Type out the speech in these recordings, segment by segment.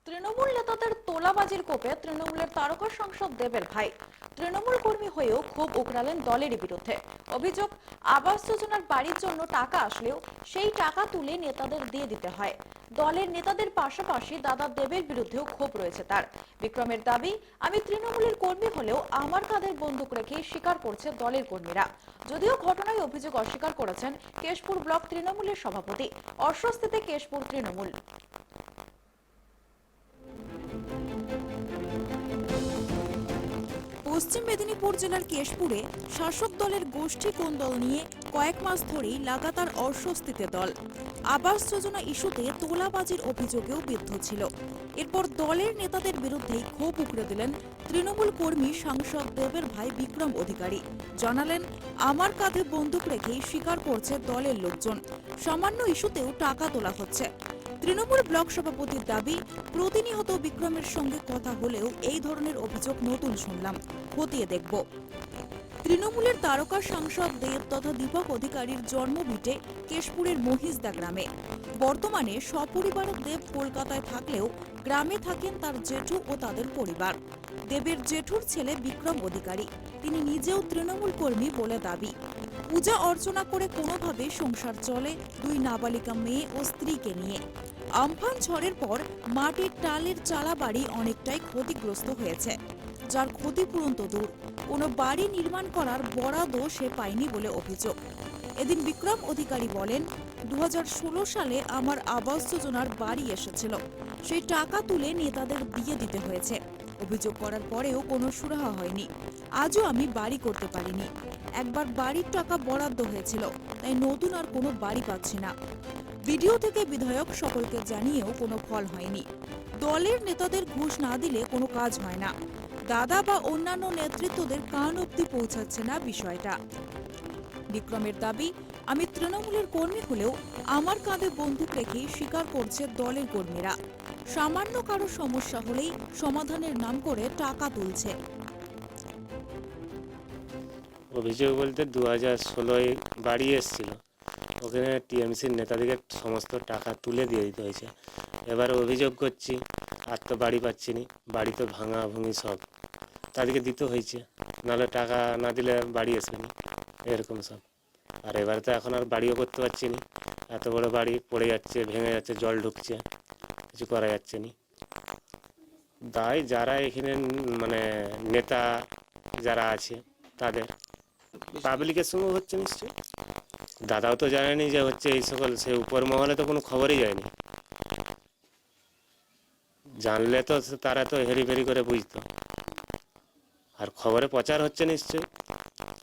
তৃণমূল নেতাদের তোলাবাজির কোপে তৃণমূলের তারকা সাংসদ দেবের ভাই তৃণমূল কর্মী হয়েও ক্ষোভ উগরালেন দলেরই বিরুদ্ধে। অভিযোগ, আবাস যোজনার বাড়ির জন্য টাকা আসলেও সেই টাকা তুলে নেতাদের দিয়ে দিতে হয়। দলের নেতাদের পাশাপাশি দাদা দেবের বিরুদ্ধেও ক্ষোভ রয়েছে তার। বিক্রমের দাবি, আমি তৃণমূলের কর্মী হলেও আমার কাঁধে বন্দুক রেখে স্বীকার করছে দলের কর্মীরা। যদিও ঘটনায় অভিযোগ অস্বীকার করেছেন কেশপুর ব্লক তৃণমূলের সভাপতি। অস্বস্তিতে কেশপুর তৃণমূল। পশ্চিম মেদিনীপুর জেলার কেশপুরে শাসক দলের গোষ্ঠী কোন্দল নিয়ে কয়েক মাস ধরেই লাগাতার অস্বস্তিতে দল। আবাস যোজনা ইস্যুতে তোলাবাজির অভিযোগেও বিদ্ধ ছিল। এরপর দলের নেতাদের বিরুদ্ধেই ক্ষোভ উগরে দিলেন তৃণমূল কর্মী সাংসদ দেবের ভাই বিক্রম অধিকারী। জানালেন, আমার কাঁধে বন্দুক রেখেই স্বীকার করছে দলের লোকজন, সামান্য ইস্যুতেও টাকা তোলা হচ্ছে। তৃণমূল ব্লক সভাপতির দাবি, প্রতিনিয়ত বিক্রমের সঙ্গে কথা হলেও এই ধরনের অভিযোগ নতুন শুনলাম, খতিয়ে দেখব। তৃণমূলের তারকা সাংসদ দেব তথা দীপক অধিকারীর জন্মভিটে কেশপুরের মহিষদা গ্রামে। বর্তমানে সপরিবার দেব কলকাতায় থাকলেও গ্রামে থাকেন তার জেঠু ও তাদের পরিবার। দেবের জেঠুর ছেলে বিক্রম অধিকারী, তিনি নিজেও তৃণমূল কর্মী বলে দাবি। পূজা অর্চনা করে কোনোভাবে সংসার চলে দুই নাবালিকা মেয়ে ও স্ত্রীকে নিয়ে। আমফান ঝড়ের পর মাটির টালের চালা বাড়ি অনেকটাই ক্ষতিগ্রস্ত হয়েছে, যার ক্ষতিপূরণ তো দূর, কোনো বাড়ি নির্মাণ করার বরাদও সে পায়নি বলে অভিযোগ। এদিন বিক্রম অধিকারী বলেন, 2016 সালে আমার আবাস যোজনার বাড়ি এসেছিল, সেই টাকা তুলে নেতাদের দিয়ে দিতে হয়েছে। অভিযোগ করার পরেও কোনো সুরাহা হয়নি। আজও আমি বাড়ি করতে পারিনি। একবার বাড়ির টাকা বরাদ্দ হয়েছিল, তাই নতুন আর কোনো বাড়ি পাচ্ছি না। ভিডিও থেকে বিধায়ক সকলকে জানিয়েও কোনো ফল হয়নি। দলের নেতাদের ঘুষ না দিলে কোনো কাজ হয় না। দাদা বা অন্যান্য নেতৃত্বদের কান অবধি পৌঁছাচ্ছে না বিষয়টা। বিক্রমের দাবি, আমি তৃণমূলের কর্মী হলেও আমার কাঁধে বন্দুক রেখে স্বীকার করছে দলের কর্মীরা। সামান্য কারো সমস্যা হলেই সমাধানের নাম করে টাকা তুলছে। অভিযোগ বলতে 2016 বাড়ি এসেছিল, ওখানে টিএমসির নেতাদেরকে সমস্ত টাকা তুলে দিয়ে দিতে হয়েছে। এবার অভিযোগ করছি, আর তো বাড়ি পাচ্ছি নি, বাড়ি তো ভাঙা ভুঙি সব, তাদেরকে দিতে হয়েছে, নাহলে টাকা না দিলে বাড়ি আসবে না, এরকম সব। আর এবার তো এখন আর বাড়িও করতে পারছি না, এত বড় বাড়ি পড়ে যাচ্ছে, ভেঙে যাচ্ছে, জল ঢুকছে, কিছু করা যাচ্ছে না। তাই যারা এখানে মানে নেতা যারা আছে তাদের পাবলিকের সঙ্গে হচ্ছে নিশ্চয়। দাদাও তো জানেনি যে হচ্ছে এই সকল, সে উপর মহলে তো কোনো খবরই যায়নি, জানলে তো তারা তো হেরি ফেরি করে বুঝতো। আর খবরে প্রচার হচ্ছে নিশ্চয়,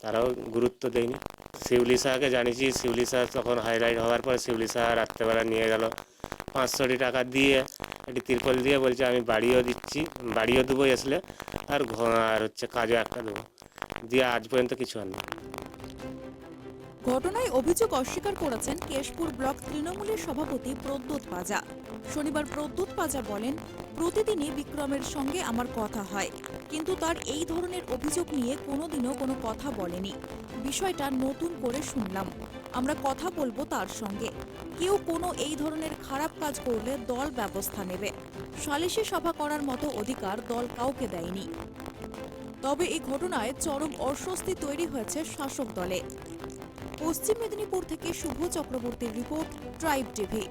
তারাও গুরুত্ব দেয়নি। শিউলি শাহকে জানিয়েছি, শিউলি শাহ তখন হাইলাইট হওয়ার পর শিউলি শাহ রাত্রেবেলা নিয়ে গেল 500 টাকা দিয়ে, একটি তিরপল দিয়ে, বলছে আমি বাড়িও দিচ্ছি, বাড়িও দেবো আসলে, আর হচ্ছে কাজও একটা দেবো, দিয়ে আজ পর্যন্ত কিছু আর নেই। ঘটনায় অভিযোগ অস্বীকার করেছেন কেশপুর ব্লক তৃণমূলের সভাপতি প্রদ্যোৎ পাজা। শনিবার প্রদ্যোৎ পাজা বলেন, প্রতিদিনই বিক্রমের সঙ্গে আমার কথা হয়, কিন্তু তার এই ধরনের অভিযোগ নিয়ে কোনোদিনও কোনো কথা বলেনি। বিষয়টা নতুন করে শুনলাম, আমরা কথা বলবো তার সঙ্গে। কেউ কোনো এই ধরনের খারাপ কাজ করলে দল ব্যবস্থা নেবে। সালিশি সভা করার মতো অধিকার দল কাউকে দেয়নি। তবে এই ঘটনায় চরম অস্বস্তি তৈরি হয়েছে শাসক দলে। পশ্চিম মেদিনীপুর থেকে শুভ চক্রবর্তীর রিপোর্ট, ট্রাইব টিভি।